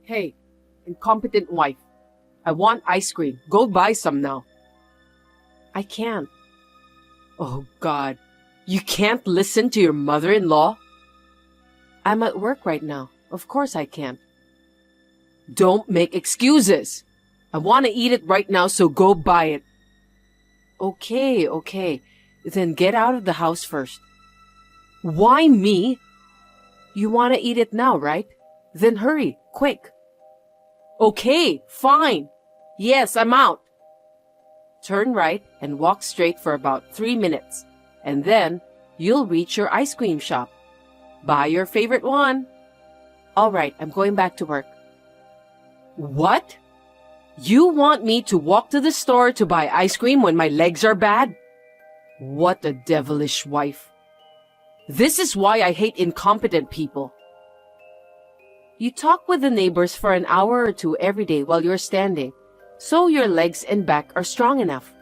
Hey, incompetent wife. I want ice cream. Go buy some now. I can't. Oh, God. You can't listen to your mother-in-law? I'm at work right now. Of course I can't. Don't make excuses. I want to eat it right now, so go buy it. Okay. Then get out of the house first. Why me? You want to eat it now, right? Then hurry, quick. Okay, fine. Yes, I'm out. Turn right and walk straight for about 3 minutes, and then you'll reach your ice cream shop. Buy your favorite one. All right, I'm going back to work. What? You want me to walk to the store to buy ice cream when my legs are bad? What a devilish wife. This is why I hate incompetent people. You talk with the neighbors for an hour or two every day while you're standing, so your legs and back are strong enough.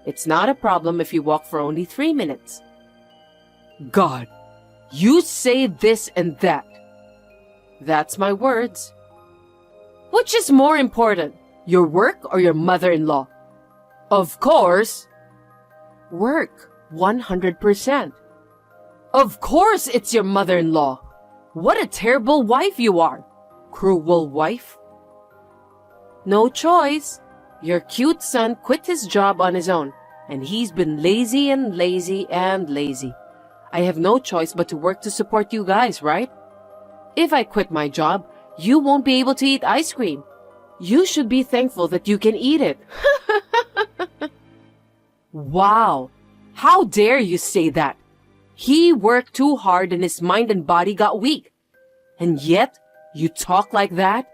It's not a problem if you walk for only 3 minutes. God, you say this and that. That's my words. Which is more important, your work or your mother-in-law? Of course. Work, 100%. Of course it's your mother-in-law. What a terrible wife you are. Cruel wife. No choice. Your cute son quit his job on his own, and he's been lazy and lazy and lazy. I have no choice but to work to support you guys, right? If I quit my job, you won't be able to eat ice cream. You should be thankful that you can eat it. Wow. How dare you say that? He worked too hard and his mind and body got weak. And yet, you talk like that?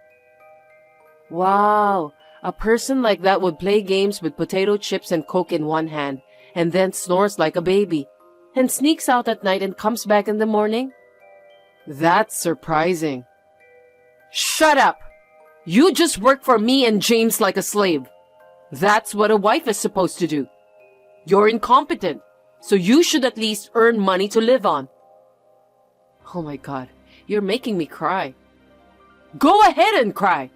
Wow. A person like that would play games with potato chips and Coke in one hand, and then snores like a baby, and sneaks out at night and comes back in the morning? That's surprising. Shut up! You just work for me and James like a slave. That's what a wife is supposed to do. You're incompetent, so you should at least earn money to live on. Oh my God, you're making me cry. Go ahead and cry!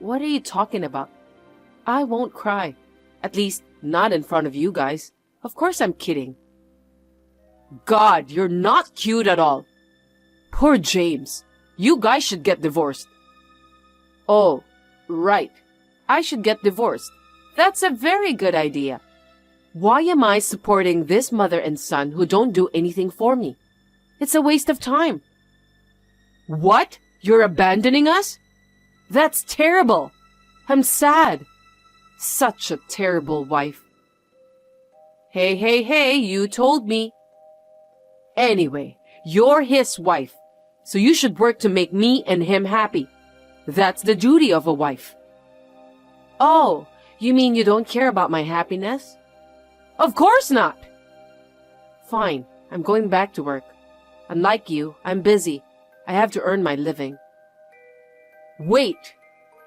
What are you talking about? I won't cry. At least, not in front of you guys. Of course I'm kidding. God, you're not cute at all. Poor James. You guys should get divorced. Oh, right. I should get divorced. That's a very good idea. Why am I supporting this mother and son who don't do anything for me? It's a waste of time. What? You're abandoning us? That's terrible. I'm sad. Such a terrible wife. Hey, you told me. Anyway, you're his wife, so you should work to make me and him happy. That's the duty of a wife. Oh, you mean you don't care about my happiness? Of course not. Fine, I'm going back to work. Unlike you, I'm busy. I have to earn my living. Wait,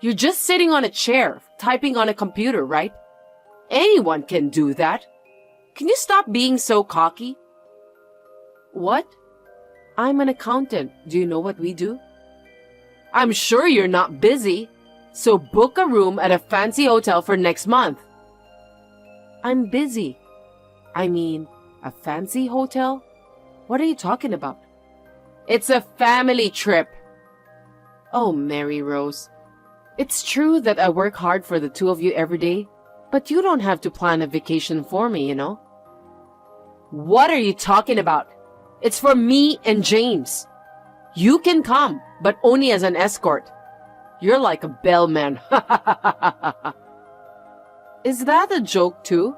you're just sitting on a chair, typing on a computer, right? Anyone can do that. Can you stop being so cocky? What? I'm an accountant. Do you know what we do? I'm sure you're not busy, so book a room at a fancy hotel for next month. I'm busy. I mean, a fancy hotel? What are you talking about? It's a family trip. Oh, Mary Rose. It's true that I work hard for the two of you every day, but you don't have to plan a vacation for me, you know? What are you talking about? It's for me and James. You can come, but only as an escort. You're like a bellman. Is that a joke too?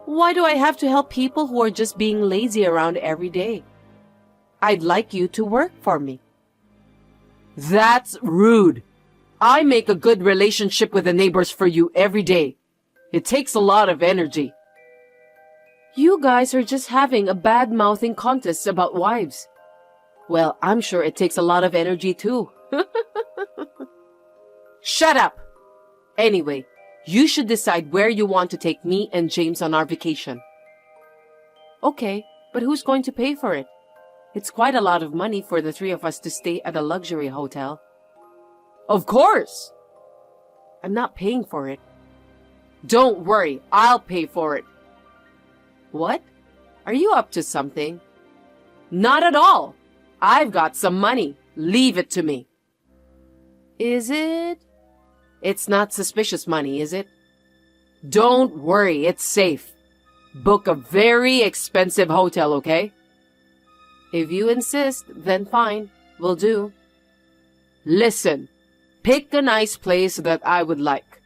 Why do I have to help people who are just being lazy around every day? I'd like you to work for me. That's rude. I make a good relationship with the neighbors for you every day. It takes a lot of energy. You guys are just having a bad-mouthing contest about wives. Well, I'm sure it takes a lot of energy too. Shut up! Anyway, you should decide where you want to take me and James on our vacation. Okay, but who's going to pay for it? It's quite a lot of money for the three of us to stay at a luxury hotel. Of course! I'm not paying for it. Don't worry, I'll pay for it. What? Are you up to something? Not at all. I've got some money. Leave it to me. Is it? It's not suspicious money, is it? Don't worry, it's safe. Book a very expensive hotel, okay? If you insist, then fine. Will do. Listen, pick a nice place that I would like.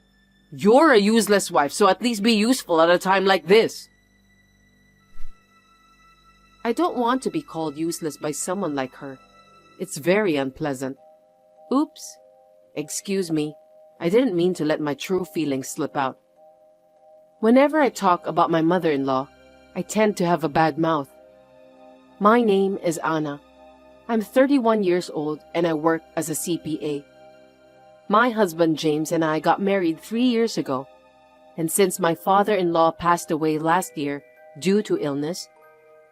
You're a useless wife, so at least be useful at a time like this. I don't want to be called useless by someone like her. It's very unpleasant. Oops. Excuse me. I didn't mean to let my true feelings slip out. Whenever I talk about my mother-in-law, I tend to have a bad mouth. My name is Anna. I'm 31 years old and I work as a CPA. My husband James and I got married 3 years ago, and since my father-in-law passed away last year due to illness,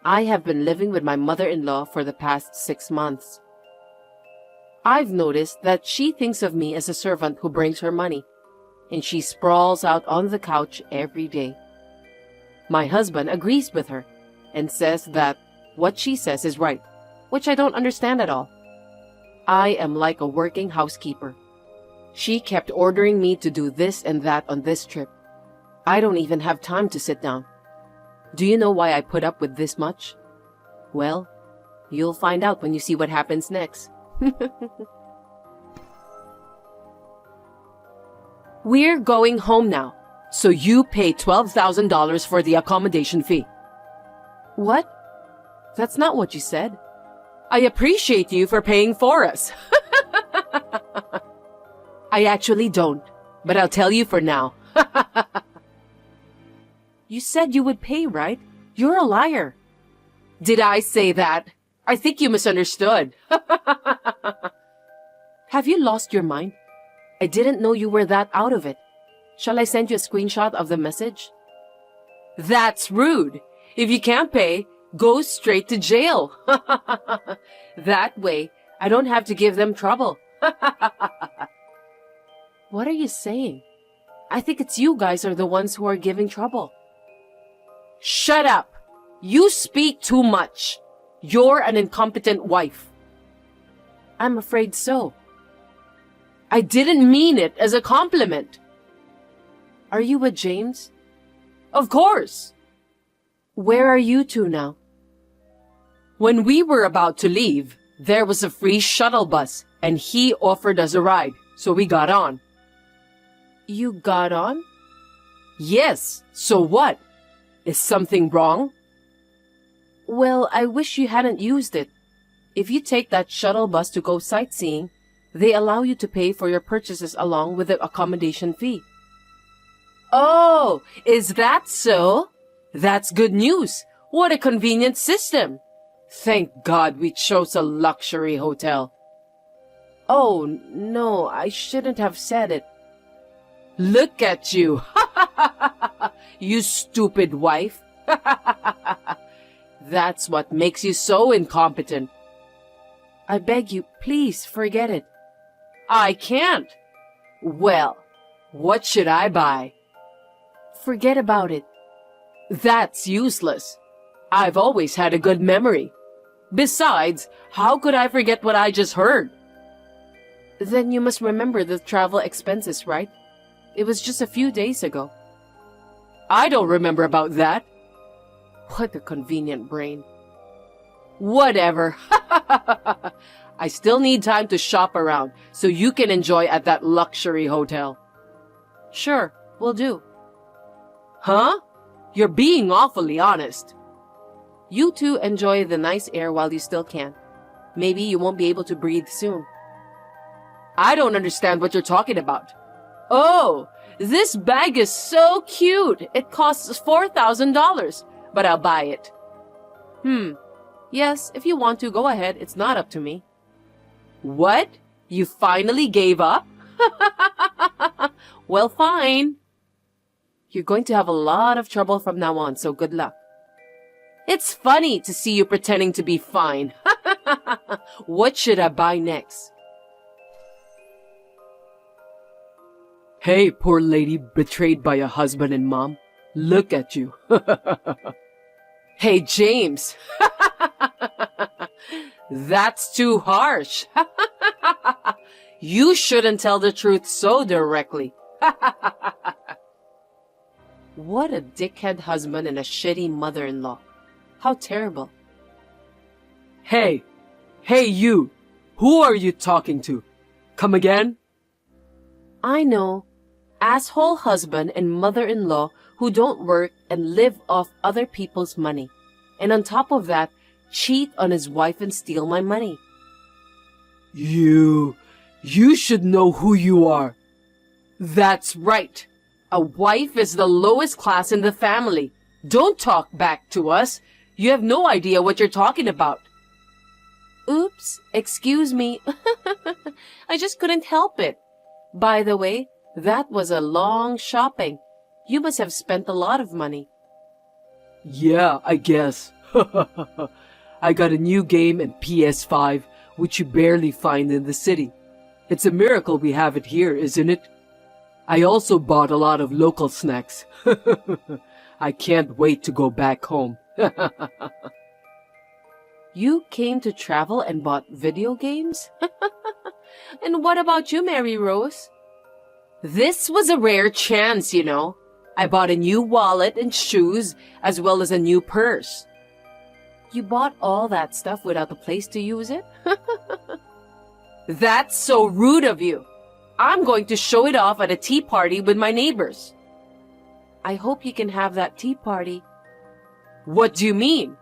I have been living with my mother-in-law for the past 6 months. I've noticed that she thinks of me as a servant who brings her money, and she sprawls out on the couch every day. My husband agrees with her and says that what she says is right, which I don't understand at all. I am like a working housekeeper. She kept ordering me to do this and that on this trip. I don't even have time to sit down. Do you know why I put up with this much? Well, you'll find out when you see what happens next. We're going home now, so you pay $12,000 for the accommodation fee. What? That's not what you said. I appreciate you for paying for us. I actually don't, but I'll tell you for now. You said you would pay, right? You're a liar. Did I say that? I think you misunderstood. Have you lost your mind? I didn't know you were that out of it. Shall I send you a screenshot of the message? That's rude. If you can't pay, go straight to jail. That way, I don't have to give them trouble. What are you saying? I think it's you guys are the ones who are giving trouble. Shut up! You speak too much. You're an incompetent wife. I'm afraid so. I didn't mean it as a compliment. Are you with James? Of course. Where are you two now? When we were about to leave, there was a free shuttle bus, and he offered us a ride, so we got on. You got on? Yes, so what? Is something wrong? Well, I wish you hadn't used it. If you take that shuttle bus to go sightseeing, they allow you to pay for your purchases along with the accommodation fee. Oh, is that so? That's good news. What a convenient system. Thank God we chose a luxury hotel. Oh, no, I shouldn't have said it. Look at you. You stupid wife. That's what makes you so incompetent. I beg you, please forget it. I can't. Well, what should I buy? Forget about it. That's useless. I've always had a good memory. Besides, how could I forget what I just heard? Then you must remember the travel expenses, right? It was just a few days ago. I don't remember about that. What a convenient brain. Whatever. I still need time to shop around so you can enjoy at that luxury hotel. Sure, will do. Huh? You're being awfully honest. You two enjoy the nice air while you still can. Maybe you won't be able to breathe soon. I don't understand what you're talking about. Oh, this bag is so cute. It costs $4,000, but I'll buy it. Yes, if you want to, go ahead. It's not up to me. What? You finally gave up? Well, fine. You're going to have a lot of trouble from now on, so good luck. It's funny to see you pretending to be fine. What should I buy next? Hey, poor lady betrayed by a husband and mom. Look at you. Hey, James. That's too harsh. You shouldn't tell the truth so directly. What a dickhead husband and a shitty mother-in-law. How terrible. Hey, you. Who are you talking to? Come again? I know. Asshole husband and mother-in-law who don't work and live off other people's money. And on top of that, cheat on his wife and steal my money. You should know who you are. That's right. A wife is the lowest class in the family. Don't talk back to us. You have no idea what you're talking about. Oops, excuse me. I just couldn't help it. By the way, that was a long shopping. You must have spent a lot of money. Yeah, I guess. I got a new game and PS5, which you barely find in the city. It's a miracle we have it here, isn't it? I also bought a lot of local snacks. I can't wait to go back home. You came to travel and bought video games? And what about you, Mary Rose? This was a rare chance, you know. I bought a new wallet and shoes, as well as a new purse. You bought all that stuff without a place to use it? That's so rude of you. I'm going to show it off at a tea party with my neighbors. I hope you can have that tea party. What do you mean?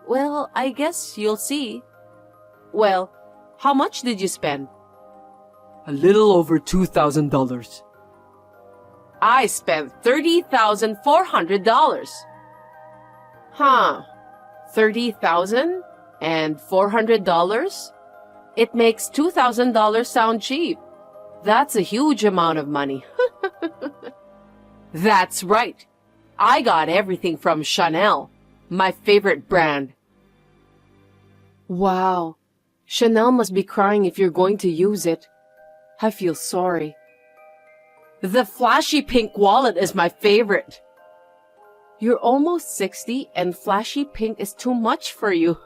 Well, I guess you'll see. Well, how much did you spend? A little over $2,000. I spent $30,400. Huh. $30,000 and $400? It makes $2,000 sound cheap. That's a huge amount of money. That's right. I got everything from Chanel, my favorite brand. Wow. Chanel must be crying if you're going to use it. I feel sorry. The flashy pink wallet is my favorite. You're almost 60 and flashy pink is too much for you.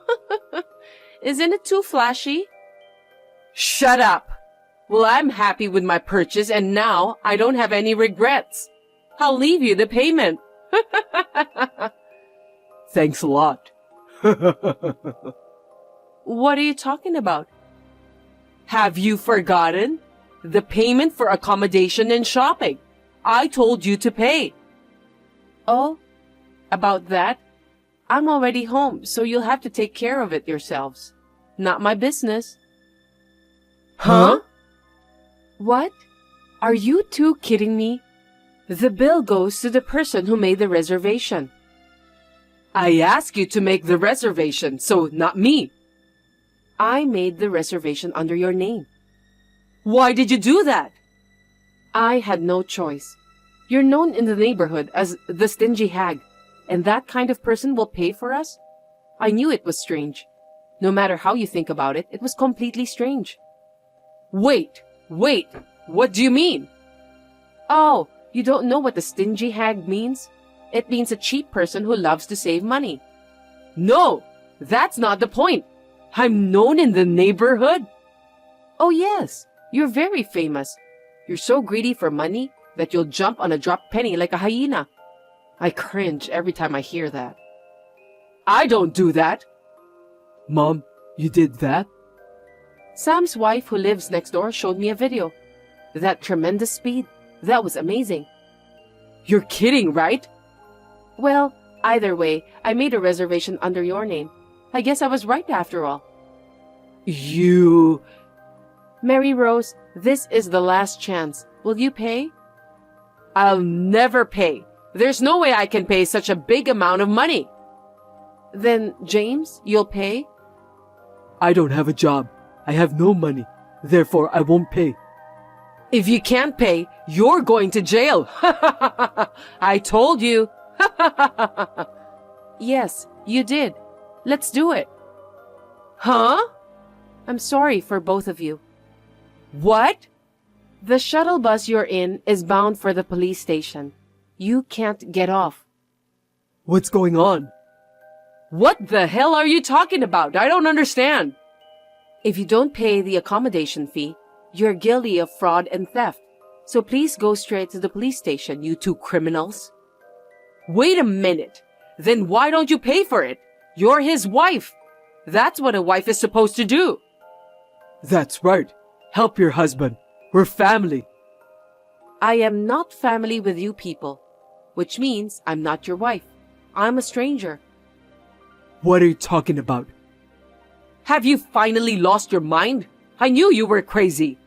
Isn't it too flashy? Shut up. Well, I'm happy with my purchase and now I don't have any regrets. I'll leave you the payment. Thanks a lot. What are you talking about? Have you forgotten? The payment for accommodation and shopping. I told you to pay. Oh, about that? I'm already home, so you'll have to take care of it yourselves. Not my business. Huh? What? Are you two kidding me? The bill goes to the person who made the reservation. I asked you to make the reservation, so not me. I made the reservation under your name. Why did you do that? I had no choice. You're known in the neighborhood as the stingy hag, and that kind of person will pay for us? I knew it was strange. No matter how you think about it, it was completely strange. Wait, what do you mean? Oh, you don't know what the stingy hag means? It means a cheap person who loves to save money. No, that's not the point. I'm known in the neighborhood. Oh yes, you're very famous. You're so greedy for money that you'll jump on a dropped penny like a hyena. I cringe every time I hear that. I don't do that. Mom, you did that? Sam's wife who lives next door showed me a video. That tremendous speed. That was amazing. You're kidding, right? Well, either way, I made a reservation under your name. I guess I was right after all. You... Mary Rose, this is the last chance. Will you pay? I'll never pay. There's no way I can pay such a big amount of money. Then, James, you'll pay? I don't have a job. I have no money. Therefore, I won't pay. If you can't pay, you're going to jail. I told you. Yes, you did. Let's do it. Huh? I'm sorry for both of you. What? The shuttle bus you're in is bound for the police station. You can't get off. What's going on? What the hell are you talking about? I don't understand. If you don't pay the accommodation fee, you're guilty of fraud and theft. So please go straight to the police station, you two criminals. Wait a minute. Then why don't you pay for it? You're his wife. That's what a wife is supposed to do. That's right. Help your husband. We're family. I am not family with you people, which means I'm not your wife. I'm a stranger. What are you talking about? Have you finally lost your mind? I knew you were crazy.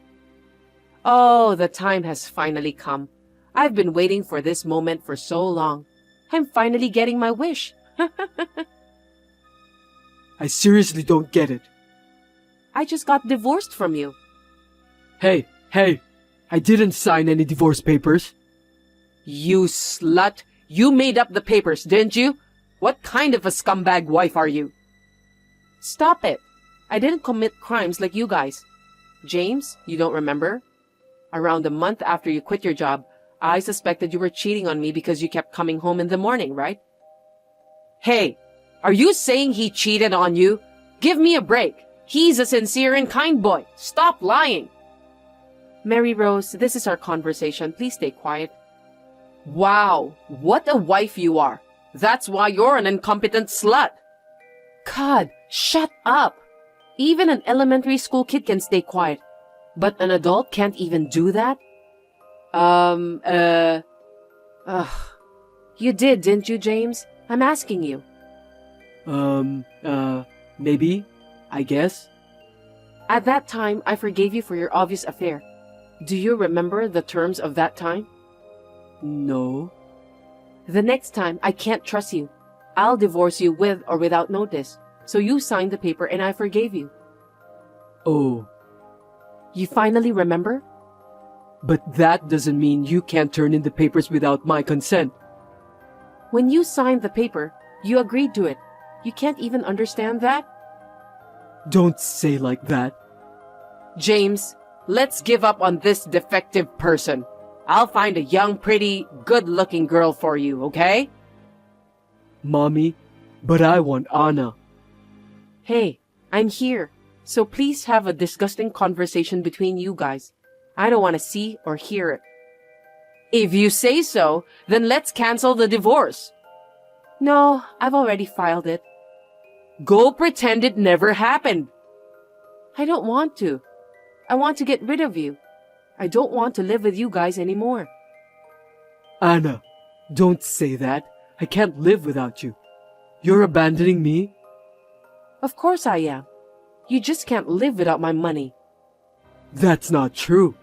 Oh, the time has finally come. I've been waiting for this moment for so long. I'm finally getting my wish. I seriously don't get it. I just got divorced from you. Hey, I didn't sign any divorce papers. You slut. You made up the papers, didn't you? What kind of a scumbag wife are you? Stop it. I didn't commit crimes like you guys. James, you don't remember? Around a month after you quit your job, I suspected you were cheating on me because you kept coming home in the morning, right? Hey, are you saying he cheated on you? Give me a break. He's a sincere and kind boy. Stop lying. Mary Rose, this is our conversation. Please stay quiet. Wow, what a wife you are. That's why you're an incompetent slut. God, shut up. Even an elementary school kid can stay quiet. But an adult can't even do that? You did, didn't you, James? I'm asking you. Maybe, I guess. At that time, I forgave you for your obvious affair. Do you remember the terms of that time? No. The next time, I can't trust you. I'll divorce you with or without notice. So you signed the paper and I forgave you. Oh. You finally remember? But that doesn't mean you can't turn in the papers without my consent. When you signed the paper, you agreed to it. You can't even understand that? Don't say like that. James, let's give up on this defective person. I'll find a young, pretty, good-looking girl for you, okay? Mommy, but I want Anna. Hey, I'm here. So please have a disgusting conversation between you guys. I don't want to see or hear it. If you say so, then let's cancel the divorce. No, I've already filed it. Go pretend it never happened. I don't want to. I want to get rid of you. I don't want to live with you guys anymore. Anna, don't say that. I can't live without you. You're abandoning me? Of course I am. You just can't live without my money. That's not true.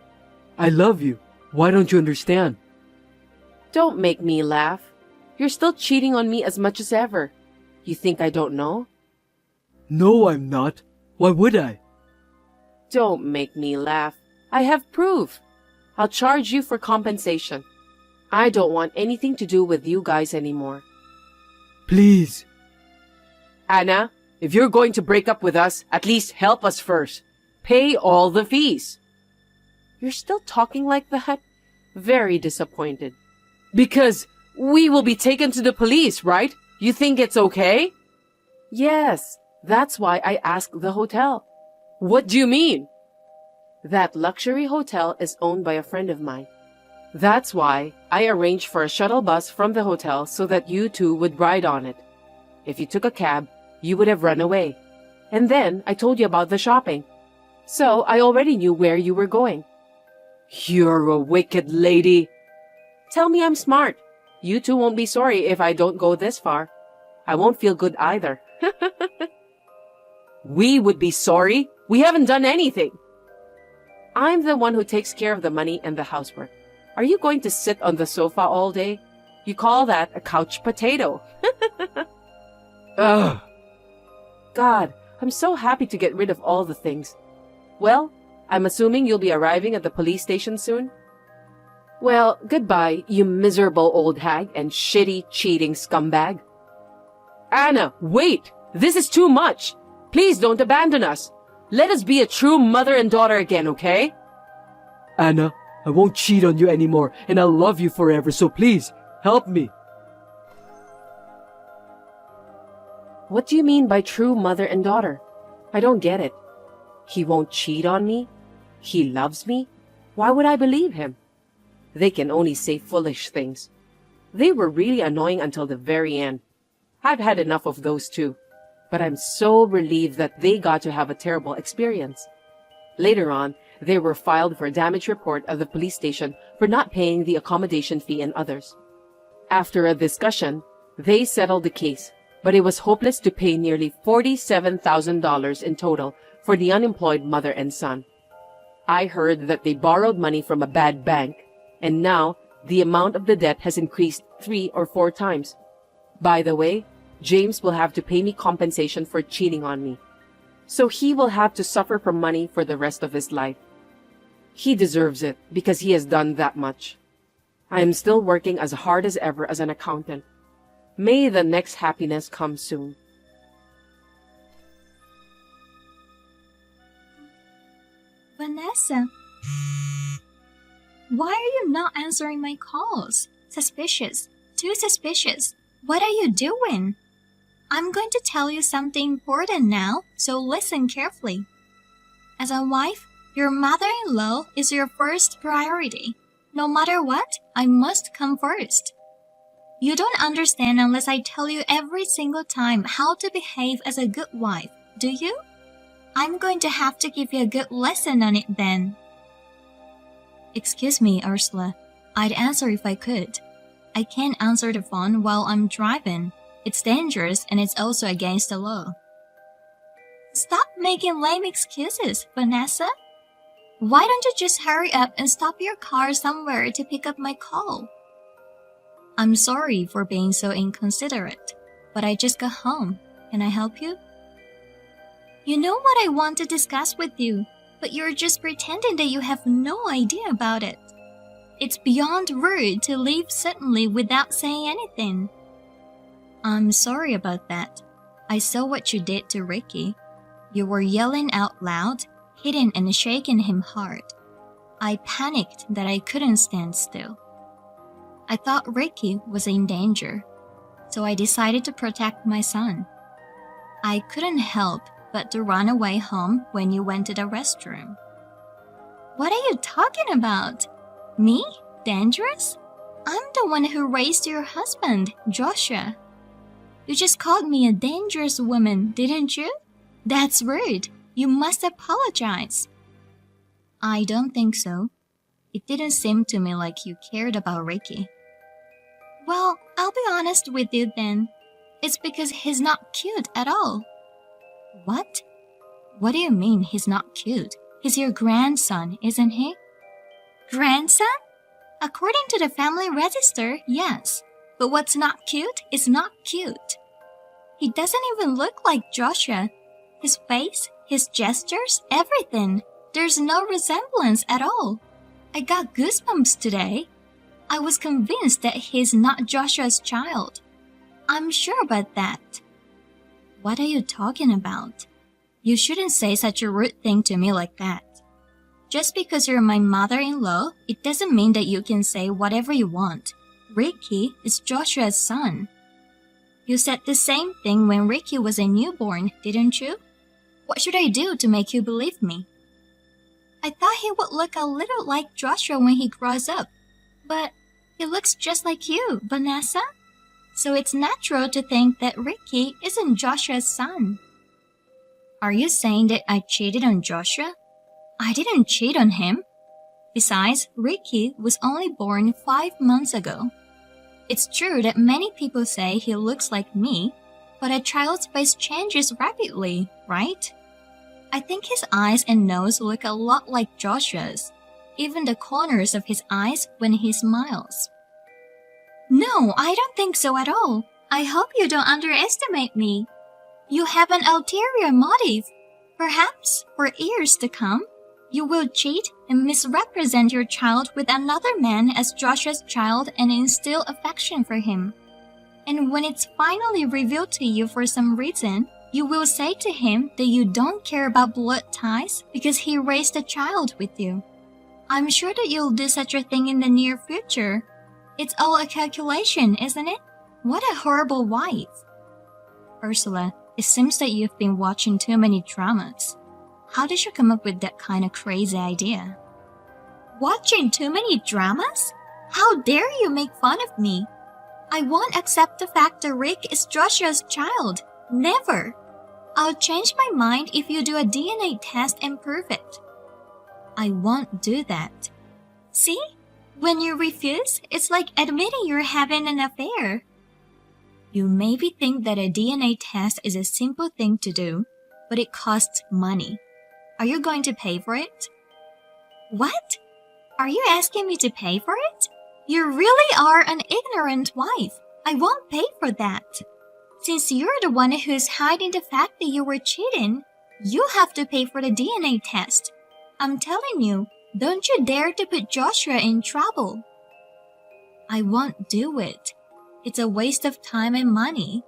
I love you. Why don't you understand? Don't make me laugh. You're still cheating on me as much as ever. You think I don't know? No, I'm not. Why would I? Don't make me laugh. I have proof. I'll charge you for compensation. I don't want anything to do with you guys anymore. Please. Anna, if you're going to break up with us, at least help us first. Pay all the fees. You're still talking like that? Very disappointed. Because we will be taken to the police, right? You think it's okay? Yes, that's why I asked the hotel. What do you mean? That luxury hotel is owned by a friend of mine. That's why I arranged for a shuttle bus from the hotel so that you two would ride on it. If you took a cab, you would have run away. And then I told you about the shopping. So I already knew where you were going. You're a wicked lady. Tell me I'm smart. You two won't be sorry if I don't go this far. I won't feel good either. We would be sorry. We haven't done anything. I'm the one who takes care of the money and the housework. Are you going to sit on the sofa all day? You call that a couch potato. Ugh. God, I'm so happy to get rid of all the things. Well, I'm assuming you'll be arriving at the police station soon? Well, goodbye, you miserable old hag and shitty, cheating scumbag. Anna, wait! This is too much! Please don't abandon us. Let us be a true mother and daughter again, okay? Anna, I won't cheat on you anymore, and I'll love you forever, so please, help me. What do you mean by true mother and daughter? I don't get it. He won't cheat on me? He loves me? Why would I believe him? They can only say foolish things. They were really annoying until the very end. I've had enough of those too. But I'm so relieved that they got to have a terrible experience. Later on, they were filed for a damage report at the police station for not paying the accommodation fee and others. After a discussion, they settled the case, but it was hopeless to pay nearly $47,000 in total for the unemployed mother and son. I heard that they borrowed money from a bad bank, and now the amount of the debt has increased 3 or 4 times. By the way, James will have to pay me compensation for cheating on me. So he will have to suffer from money for the rest of his life. He deserves it because he has done that much. I am still working as hard as ever as an accountant. May the next happiness come soon. Vanessa, why are you not answering my calls? Suspicious. Too suspicious. What are you doing? I'm going to tell you something important now, so listen carefully. As a wife, your mother-in-law is your first priority. No matter what, I must come first. You don't understand unless I tell you every single time how to behave as a good wife, do you? I'm going to have to give you a good lesson on it then. Excuse me, Ursula. I'd answer if I could. I can't answer the phone while I'm driving. It's dangerous and it's also against the law. Stop making lame excuses, Vanessa. Why don't you just hurry up and stop your car somewhere to pick up my call? I'm sorry for being so inconsiderate, but I just got home. Can I help you? You know what I want to discuss with you, but you're just pretending that you have no idea about it. It's beyond rude to leave suddenly without saying anything. I'm sorry about that. I saw what you did to Ricky. You were yelling out loud, hitting and shaking him hard. I panicked that I couldn't stand still. I thought Ricky was in danger, so I decided to protect my son. I couldn't help but to run away home when you went to the restroom. What are you talking about? Me? Dangerous? I'm the one who raised your husband, Joshua. You just called me a dangerous woman, didn't you? That's rude. You must apologize. I don't think so. It didn't seem to me like you cared about Ricky. Well, I'll be honest with you then. It's because he's not cute at all. What? What do you mean he's not cute? He's your grandson, isn't he? Grandson? According to the family register, yes. But what's not cute is not cute. He doesn't even look like Joshua. His face, his gestures, everything. There's no resemblance at all. I got goosebumps today. I was convinced that he's not Joshua's child. I'm sure about that. What are you talking about? You shouldn't say such a rude thing to me like that. Just because you're my mother-in-law, it doesn't mean that you can say whatever you want. Ricky is Joshua's son. You said the same thing when Ricky was a newborn, didn't you? What should I do to make you believe me? I thought he would look a little like Joshua when he grows up. But he looks just like you, Vanessa. So it's natural to think that Ricky isn't Joshua's son. Are you saying that I cheated on Joshua? I didn't cheat on him. Besides, Ricky was only born 5 months ago. It's true that many people say he looks like me, but a child's face changes rapidly, right? I think his eyes and nose look a lot like Joshua's, even the corners of his eyes when he smiles. No, I don't think so at all. I hope you don't underestimate me. You have an ulterior motive. Perhaps, for years to come, you will cheat and misrepresent your child with another man as Joshua's child and instill affection for him. And when it's finally revealed to you for some reason, You will say to him that you don't care about blood ties because he raised a child with you. I'm sure that you'll do such a thing in the near future. It's all a calculation, isn't it? What a horrible wife. Ursula, it seems that you've been watching too many dramas. How did you come up with that kind of crazy idea? Watching too many dramas? How dare you make fun of me? I won't accept the fact that Rick is Joshua's child. Never. I'll change my mind if you do a DNA test and prove it. I won't do that. See? When you refuse, it's like admitting you're having an affair. You maybe think that a DNA test is a simple thing to do, but it costs money. Are you going to pay for it? What? Are you asking me to pay for it? You really are an ignorant wife. I won't pay for that. Since you're the one who's hiding the fact that you were cheating, you have to pay for the DNA test. I'm telling you, don't you dare to put Joshua in trouble. I won't do it. It's a waste of time and money.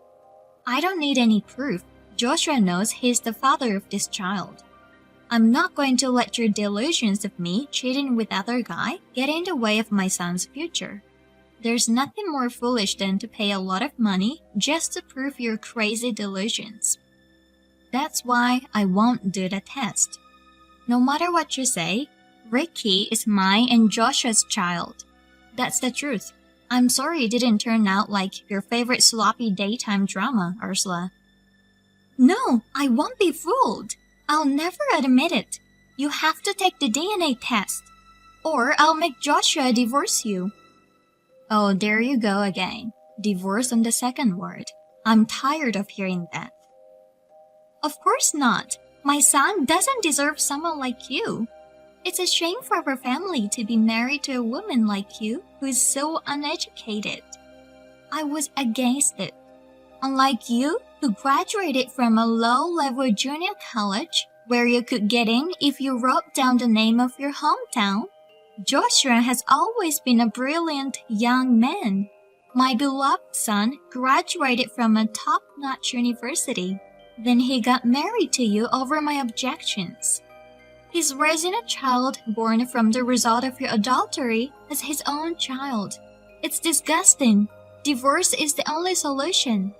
I don't need any proof. Joshua knows he's the father of this child. I'm not going to let your delusions of me cheating with other guy get in the way of my son's future. There's nothing more foolish than to pay a lot of money just to prove your crazy delusions. That's why I won't do the test. No matter what you say, Ricky is mine and Joshua's child. That's the truth. I'm sorry it didn't turn out like your favorite sloppy daytime drama, Ursula. No, I won't be fooled. I'll never admit it. You have to take the DNA test, or I'll make Joshua divorce you. Oh, there you go again. Divorce on the second word. I'm tired of hearing that. Of course not. My son doesn't deserve someone like you. It's a shame for our family to be married to a woman like you who is so uneducated. I was against it. Unlike you, who graduated from a low-level junior college where you could get in if you wrote down the name of your hometown, Joshua has always been a brilliant young man. My beloved son graduated from a top-notch university. Then he got married to you over my objections. He's raising a child born from the result of your adultery as his own child. It's disgusting. Divorce is the only solution.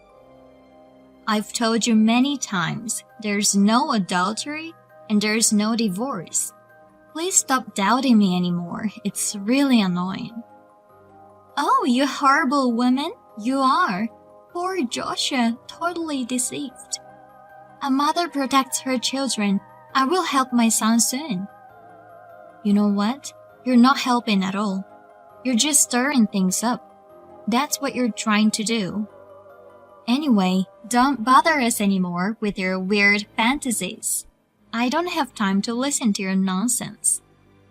I've told you many times, there's no adultery and there's no divorce. Please stop doubting me anymore. It's really annoying. Oh, you horrible woman. You are. Poor Joshua, totally deceived. A mother protects her children. I will help my son soon. You know what? You're not helping at all. You're just stirring things up. That's what you're trying to do. Anyway, don't bother us anymore with your weird fantasies. I don't have time to listen to your nonsense.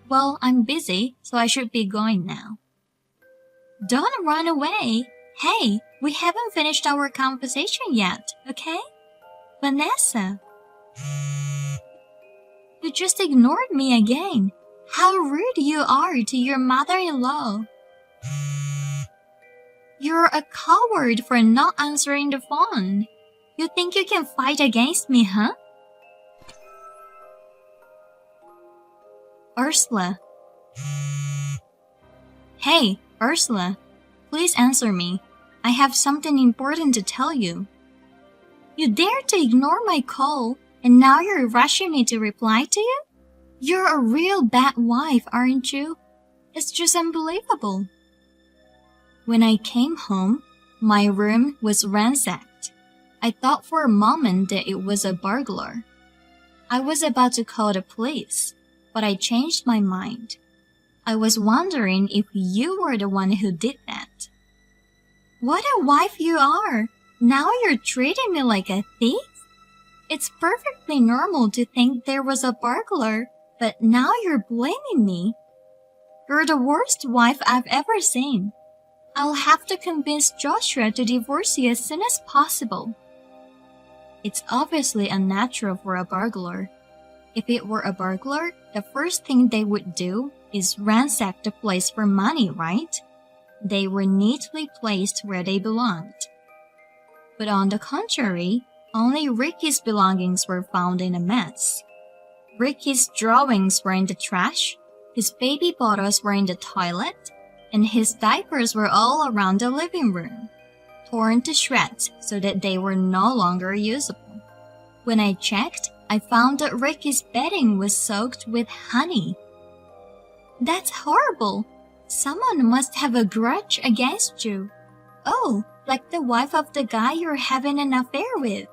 Well, I'm busy, so I should be going now. Don't run away. Hey, we haven't finished our conversation yet, okay? Vanessa. You just ignored me again. How rude you are to your mother-in-law. You're a coward for not answering the phone. You think you can fight against me, huh? Ursula. Hey, Ursula. Please answer me. I have something important to tell you. You dare to ignore my call, and now you're rushing me to reply to you? You're a real bad wife, aren't you? It's just unbelievable. When I came home, my room was ransacked. I thought for a moment that it was a burglar. I was about to call the police, but I changed my mind. I was wondering if you were the one who did that. What a wife you are! Now you're treating me like a thief? It's perfectly normal to think there was a burglar, but now you're blaming me. You're the worst wife I've ever seen. I'll have to convince Joshua to divorce you as soon as possible. It's obviously unnatural for a burglar. If it were a burglar, the first thing they would do is ransack the place for money, right? They were neatly placed where they belonged. But on the contrary, Only Ricky's belongings were found in a mess. Ricky's drawings were in the trash, his baby bottles were in the toilet, and his diapers were all around the living room, torn to shreds so that they were no longer usable. When I checked, I found that Ricky's bedding was soaked with honey. That's horrible. Someone must have a grudge against you. Oh, like the wife of the guy you're having an affair with.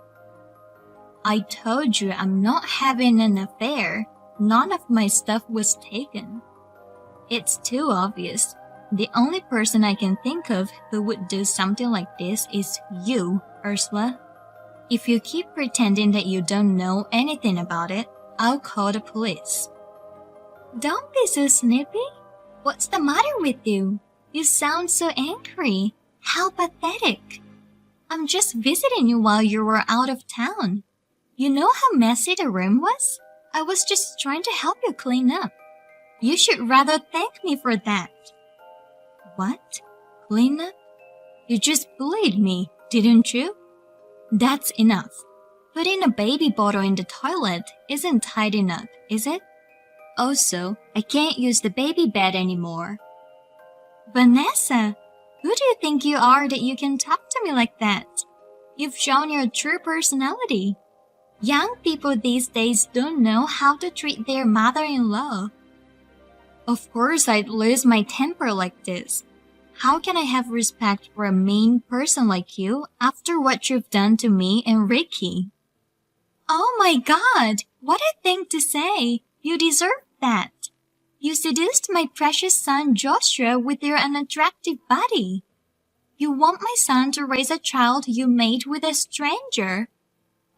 I told you I'm not having an affair. None of my stuff was taken. It's too obvious. The only person I can think of who would do something like this is you, Ursula. If you keep pretending that you don't know anything about it, I'll call the police. Don't be so snippy. What's the matter with you? You sound so angry. How pathetic. I'm just visiting you while you were out of town. You know how messy the room was? I was just trying to help you clean up. You should rather thank me for that. What? Clean up? You just bullied me, didn't you? That's enough. Putting a baby bottle in the toilet isn't tidying up, is it? Also, I can't use the baby bed anymore. Vanessa, who do you think you are that you can talk to me like that? You've shown your true personality. Young people these days don't know how to treat their mother-in-law. Of course I'd lose my temper like this. How can I have respect for a mean person like you after what you've done to me and Ricky? Oh my God, what a thing to say. You deserve that. You seduced my precious son Joshua with your unattractive body. You want my son to raise a child you made with a stranger.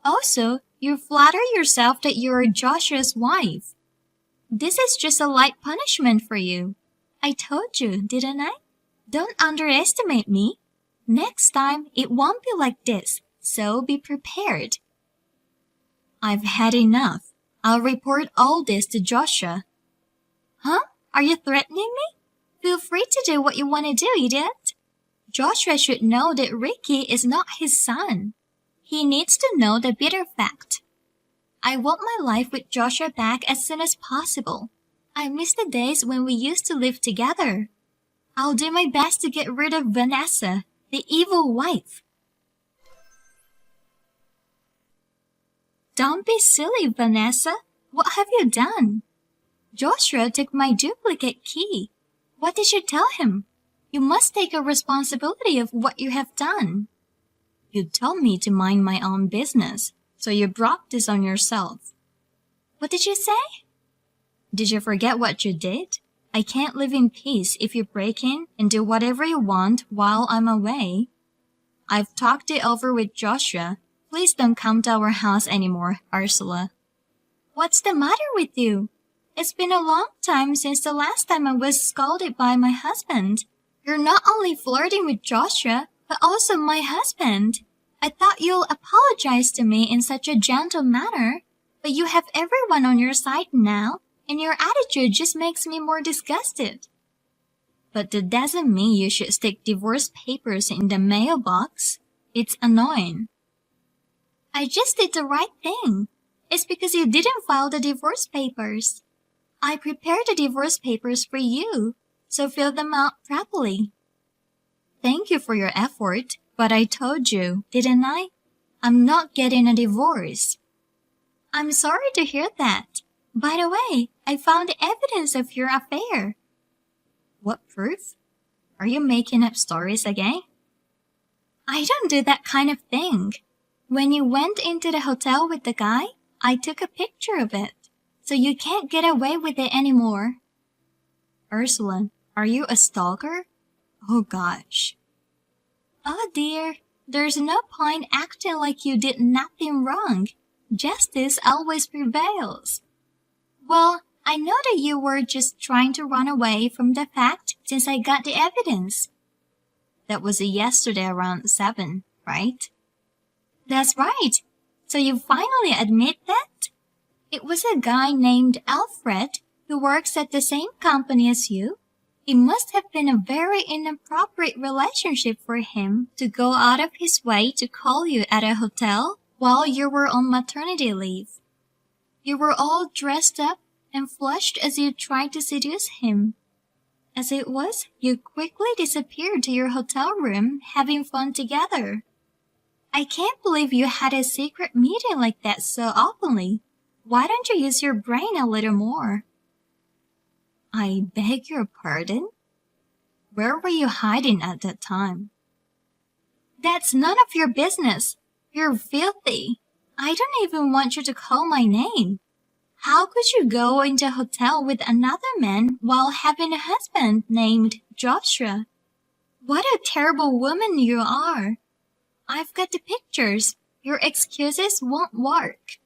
Also, you flatter yourself that you're Joshua's wife. This is just a light punishment for you. I told you, didn't I? Don't underestimate me. Next time, it won't be like this, so be prepared. I've had enough. I'll report all this to Joshua. Huh? Are you threatening me? Feel free to do what you want to do, idiot. Joshua should know that Ricky is not his son. He needs to know the bitter fact. I want my life with Joshua back as soon as possible. I miss the days when we used to live together. I'll do my best to get rid of Vanessa, the evil wife. Don't be silly, Vanessa. What have you done? Joshua took my duplicate key. What did you tell him? You must take a responsibility of what you have done. You told me to mind my own business, so you brought this on yourself. What did you say? Did you forget what you did? I can't live in peace if you break in and do whatever you want while I'm away. I've talked it over with Joshua. Please don't come to our house anymore, Ursula. What's the matter with you? It's been a long time since the last time I was scolded by my husband. You're not only flirting with Joshua, but also my husband. I thought you'll apologize to me in such a gentle manner, but you have everyone on your side now, and your attitude just makes me more disgusted. But that doesn't mean you should stick divorce papers in the mailbox. It's annoying. I just did the right thing. It's because you didn't file the divorce papers. I prepared the divorce papers for you, so fill them out properly. Thank you for your effort, but I told you, didn't I? I'm not getting a divorce. I'm sorry to hear that. By the way, I found evidence of your affair. What proof? Are you making up stories again? I don't do that kind of thing. When you went into the hotel with the guy, I took a picture of it, so you can't get away with it anymore. Ursula, are you a stalker? Oh gosh. Oh dear, there's no point acting like you did nothing wrong. Justice always prevails. Well, I know that you were just trying to run away from the fact since I got the evidence. That was yesterday around 7, right? That's right. So you finally admit that? It was a guy named Alfred who works at the same company as you. It must have been a very inappropriate relationship for him to go out of his way to call you at a hotel while you were on maternity leave. You were all dressed up and flushed as you tried to seduce him. As it was, you quickly disappeared to your hotel room, having fun together. I can't believe you had a secret meeting like that so openly. Why don't you use your brain a little more? I beg your pardon? Where were you hiding at that time? That's none of your business. You're filthy. I don't even want you to call my name. How could you go into a hotel with another man while having a husband named Joshua? What a terrible woman you are. I've got the pictures. Your excuses won't work.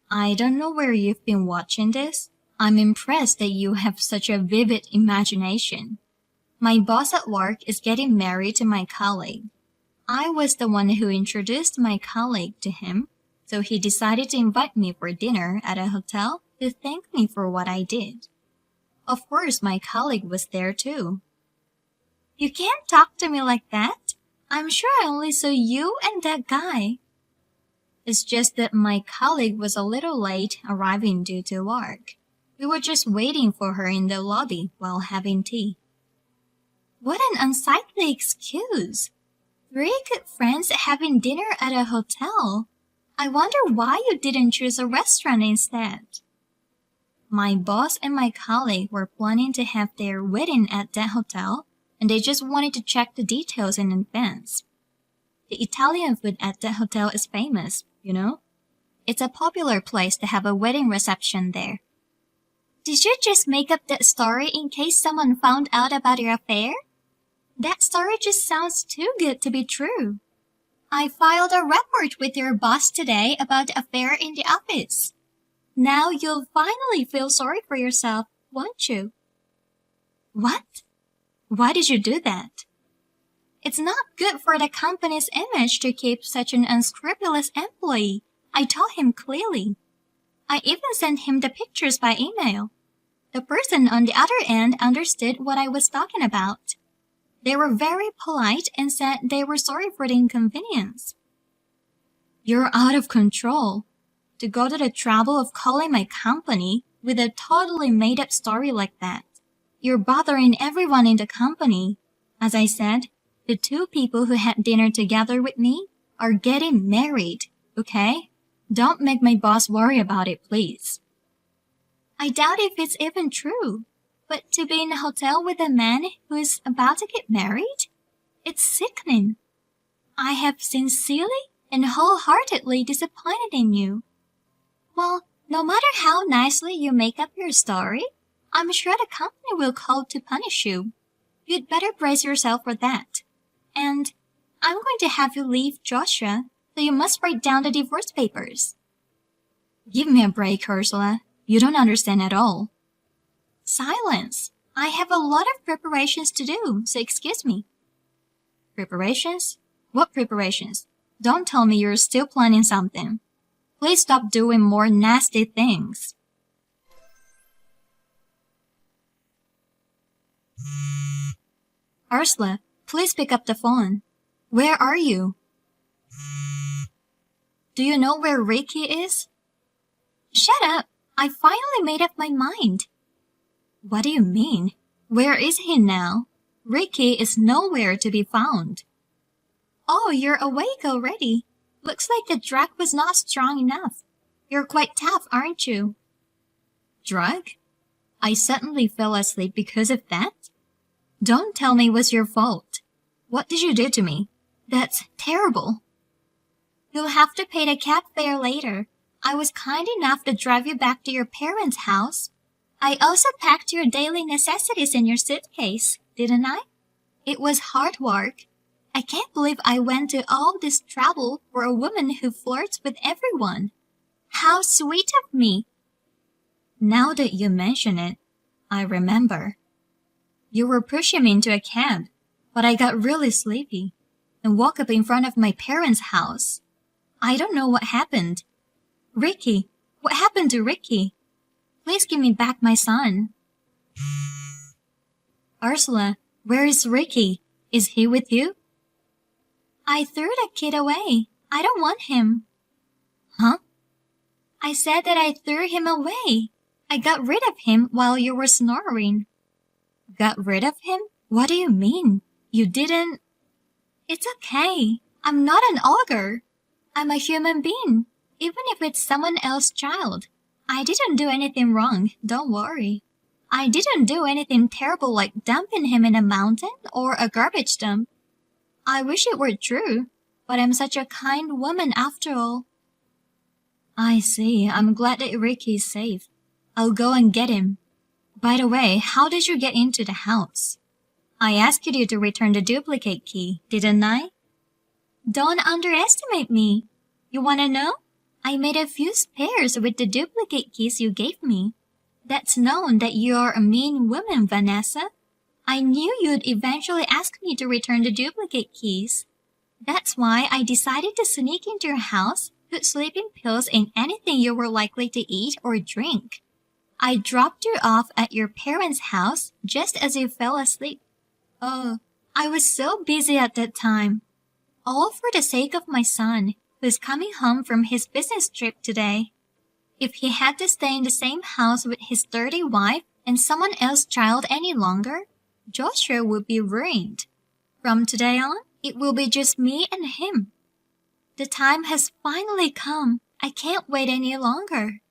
I don't know where you've been watching this. I'm impressed that you have such a vivid imagination. My boss at work is getting married to my colleague. I was the one who introduced my colleague to him, so he decided to invite me for dinner at a hotel to thank me for what I did. Of course, my colleague was there too. You can't talk to me like that. I'm sure I only saw you and that guy. It's just that my colleague was a little late arriving due to work. We were just waiting for her in the lobby while having tea. What an unsightly excuse. 3 good friends having dinner at a hotel. I wonder why you didn't choose a restaurant instead. My boss and my colleague were planning to have their wedding at that hotel, and they just wanted to check the details in advance. The Italian food at that hotel is famous, you know? It's a popular place to have a wedding reception there. Did you just make up that story in case someone found out about your affair? That story just sounds too good to be true. I filed a report with your boss today about the affair in the office. Now you'll finally feel sorry for yourself, won't you? What? Why did you do that? It's not good for the company's image to keep such an unscrupulous employee. I told him clearly. I even sent him the pictures by email. The person on the other end understood what I was talking about. They were very polite and said they were sorry for the inconvenience. You're out of control. To go to the trouble of calling my company with a totally made-up story like that. You're bothering everyone in the company. As I said, the 2 people who had dinner together with me are getting married, okay? Don't make my boss worry about it, please. I doubt if it's even true. But to be in a hotel with a man who is about to get married? It's sickening. I have sincerely and wholeheartedly disappointed in you. Well, no matter how nicely you make up your story, I'm sure the company will call to punish you. You'd better brace yourself for that. And I'm going to have you leave Joshua, so you must write down the divorce papers. Give me a break, Ursula. You don't understand at all. Silence. I have a lot of preparations to do, so excuse me. Preparations? What preparations? Don't tell me you're still planning something. Please stop doing more nasty things. Ursula, please pick up the phone. Where are you? Do you know where Ricky is? Shut up. I finally made up my mind. What do you mean? Where is he now? Ricky is nowhere to be found. Oh, you're awake already. Looks like the drug was not strong enough. You're quite tough, aren't you? Drug? I suddenly fell asleep because of that? Don't tell me it was your fault. What did you do to me? That's terrible. You'll have to pay the cab fare later. I was kind enough to drive you back to your parents' house. I also packed your daily necessities in your suitcase, didn't I? It was hard work. I can't believe I went to all this trouble for a woman who flirts with everyone. How sweet of me. Now that you mention it, I remember. You were pushing me into a cab, but I got really sleepy and woke up in front of my parents' house. I don't know what happened. Ricky, what happened to Ricky? Please give me back my son. Ursula, where is Ricky? Is he with you? I threw the kid away. I don't want him. Huh? I said that I threw him away. I got rid of him while you were snoring. Got rid of him? What do you mean? You didn't... It's okay. I'm not an ogre. I'm a human being, even if it's someone else's child. I didn't do anything wrong, don't worry. I didn't do anything terrible like dumping him in a mountain or a garbage dump. I wish it were true, but I'm such a kind woman after all. I see. I'm glad that Ricky's safe. I'll go and get him. By the way, how did you get into the house? I asked you to return the duplicate key, didn't I? Don't underestimate me. You want to know? I made a few spares with the duplicate keys you gave me. That's known that you're a mean woman, Vanessa. I knew you'd eventually ask me to return the duplicate keys. That's why I decided to sneak into your house, put sleeping pills in anything you were likely to eat or drink. I dropped you off at your parents' house just as you fell asleep. Oh, I was so busy at that time. All for the sake of my son, who's coming home from his business trip today. If he had to stay in the same house with his dirty wife and someone else's child any longer, Joshua would be ruined. From today on, it will be just me and him. The time has finally come. I can't wait any longer.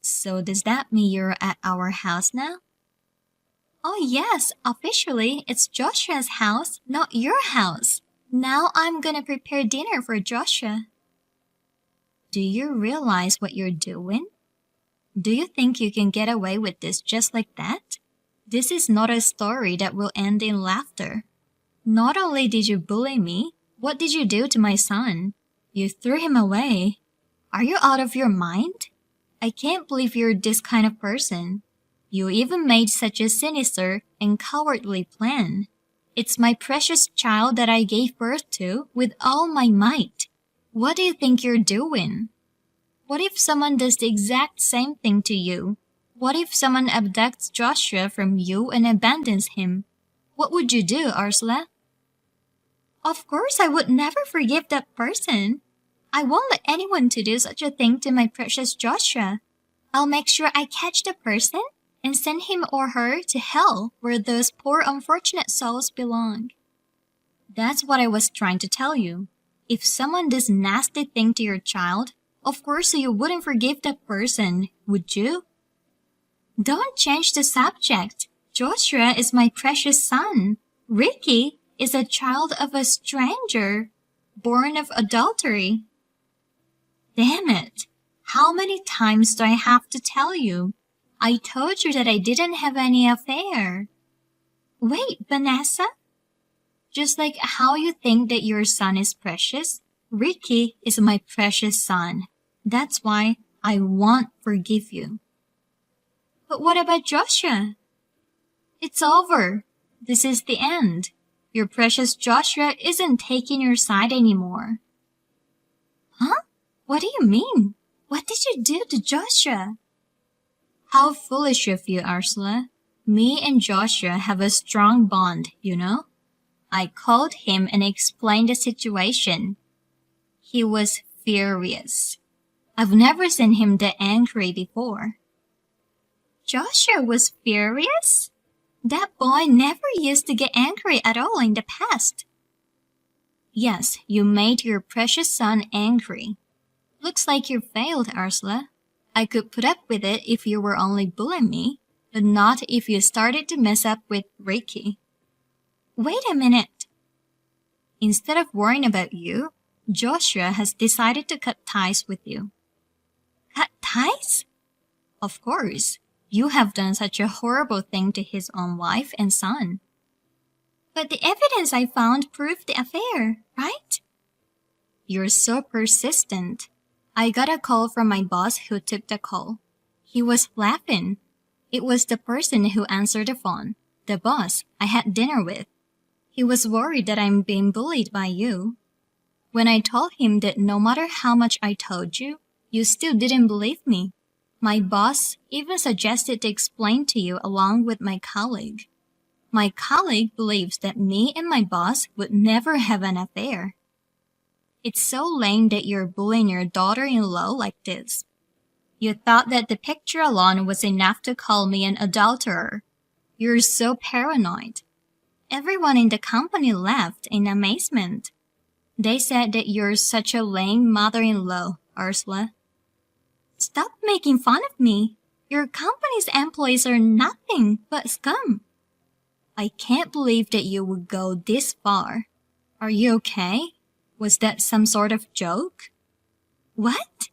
So does that mean you're at our house now? Oh yes, officially it's Joshua's house, not your house. Now I'm gonna prepare dinner for Joshua. Do you realize what you're doing? Do you think you can get away with this just like that? This is not a story that will end in laughter. Not only did you bully me, what did you do to my son? You threw him away. Are you out of your mind? I can't believe you're this kind of person. You even made such a sinister and cowardly plan. It's my precious child that I gave birth to with all my might. What do you think you're doing? What if someone does the exact same thing to you? What if someone abducts Joshua from you and abandons him? What would you do, Ursula? Of course I would never forgive that person. I won't let anyone to do such a thing to my precious Joshua. I'll make sure I catch the person and send him or her to hell where those poor unfortunate souls belong. That's what I was trying to tell you. If someone does nasty thing to your child, of course you wouldn't forgive that person, would you? Don't change the subject. Joshua is my precious son. Ricky is a child of a stranger, born of adultery. Damn it. How many times do I have to tell you? I told you that I didn't have any affair. Wait, Vanessa? Just like how you think that your son is precious, Ricky is my precious son. That's why I won't forgive you. But what about Joshua? It's over. This is the end. Your precious Joshua isn't taking your side anymore. Huh? What do you mean? What did you do to Joshua? How foolish of you, Ursula. Me and Joshua have a strong bond, you know? I called him and explained the situation. He was furious. I've never seen him that angry before. Joshua was furious? That boy never used to get angry at all in the past. Yes, you made your precious son angry. Looks like you failed, Ursula. I could put up with it if you were only bullying me, but not if you started to mess up with Ricky. Wait a minute. Instead of worrying about you, Joshua has decided to cut ties with you. Cut ties? Of course. You have done such a horrible thing to his own wife and son. But the evidence I found proved the affair, right? You're so persistent. I got a call from my boss who took the call. He was laughing. It was the person who answered the phone, the boss I had dinner with. He was worried that I'm being bullied by you. When I told him that no matter how much I told you, you still didn't believe me. My boss even suggested to explain to you along with my colleague. My colleague believes that me and my boss would never have an affair. It's so lame that you're bullying your daughter-in-law like this. You thought that the picture alone was enough to call me an adulterer. You're so paranoid. Everyone in the company laughed in amazement. They said that you're such a lame mother-in-law, Ursula. Stop making fun of me. Your company's employees are nothing but scum. I can't believe that you would go this far. Are you okay? Was that some sort of joke? What?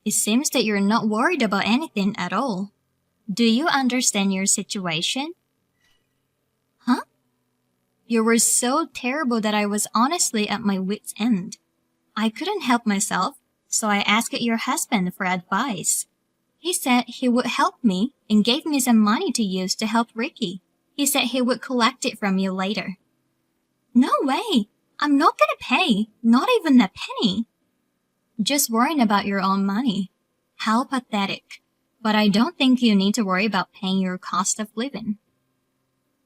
It seems that you're not worried about anything at all. Do you understand your situation? Huh? You were so terrible that I was honestly at my wit's end. I couldn't help myself, so I asked your husband for advice. He said he would help me and gave me some money to use to help Ricky. He said he would collect it from you later. No way! I'm not gonna pay, not even a penny. Just worrying about your own money. How pathetic. But I don't think you need to worry about paying your cost of living.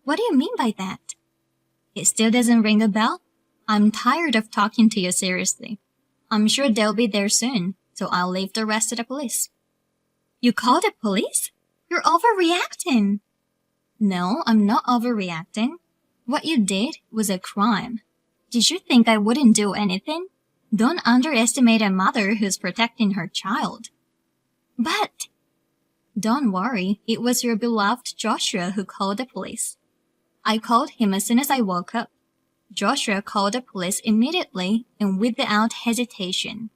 What do you mean by that? It still doesn't ring a bell? I'm tired of talking to you seriously. I'm sure they'll be there soon, so I'll leave the rest to the police. You called the police? You're overreacting. No, I'm not overreacting. What you did was a crime. Did you think I wouldn't do anything? Don't underestimate a mother who's protecting her child. But don't worry, it was your beloved Joshua who called the police. I called him as soon as I woke up. Joshua called the police immediately and without hesitation.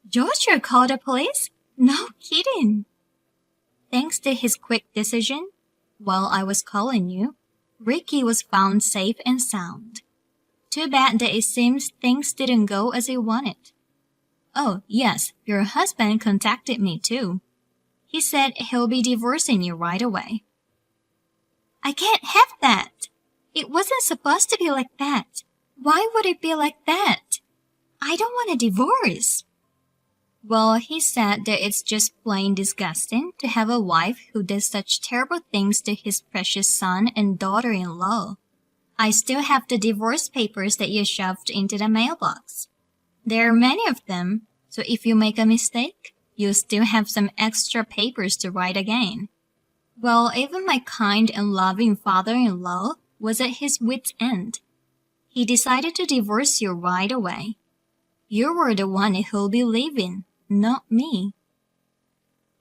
Joshua called the police? No kidding. Thanks to his quick decision, while I was calling you, Ricky was found safe and sound. Too bad that it seems things didn't go as he wanted. Oh, yes, your husband contacted me too. He said he'll be divorcing you right away. I can't have that. It wasn't supposed to be like that. Why would it be like that? I don't want a divorce. Well, he said that it's just plain disgusting to have a wife who does such terrible things to his precious son and daughter-in-law. I still have the divorce papers that you shoved into the mailbox. There are many of them, so if you make a mistake, you still have some extra papers to write again. Well, even my kind and loving father-in-law was at his wit's end. He decided to divorce you right away. You were the one who'll be leaving, not me.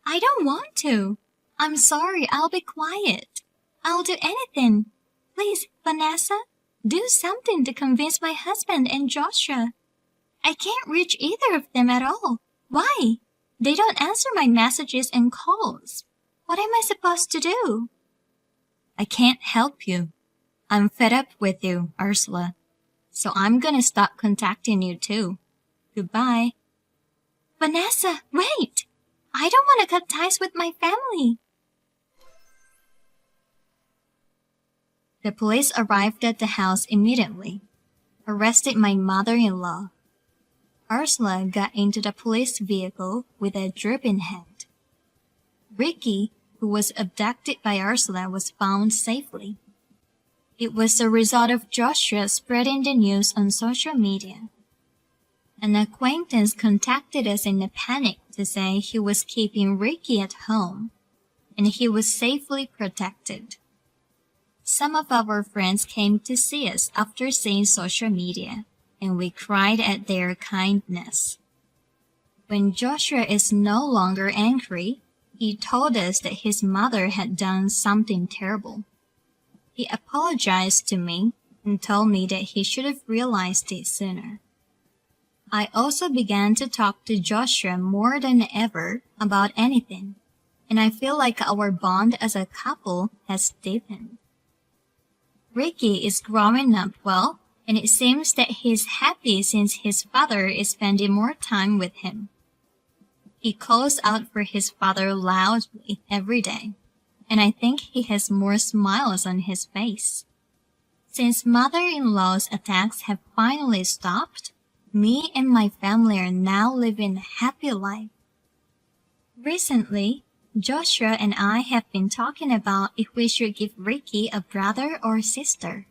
I don't want to. I'm sorry, I'll be quiet. I'll do anything. Please, Vanessa, do something to convince my husband and Joshua. I can't reach either of them at all. Why? They don't answer my messages and calls. What am I supposed to do? I can't help you. I'm fed up with you, Ursula. So I'm gonna stop contacting you too. Goodbye. Vanessa, wait! I don't want to cut ties with my family. The police arrived at the house immediately, arrested my mother-in-law. Ursula got into the police vehicle with a drooping head. Ricky, who was abducted by Ursula, was found safely. It was the result of Joshua spreading the news on social media. An acquaintance contacted us in a panic to say he was keeping Ricky at home, and he was safely protected. Some of our friends came to see us after seeing social media, and we cried at their kindness. When Joshua is no longer angry, he told us that his mother had done something terrible. He apologized to me and told me that he should have realized it sooner. I also began to talk to Joshua more than ever about anything, and I feel like our bond as a couple has deepened. Ricky is growing up well, and it seems that he's happy since his father is spending more time with him. He calls out for his father loudly every day, and I think he has more smiles on his face. Since mother-in-law's attacks have finally stopped, me and my family are now living a happy life. Recently, Joshua and I have been talking about if we should give Ricky a brother or sister.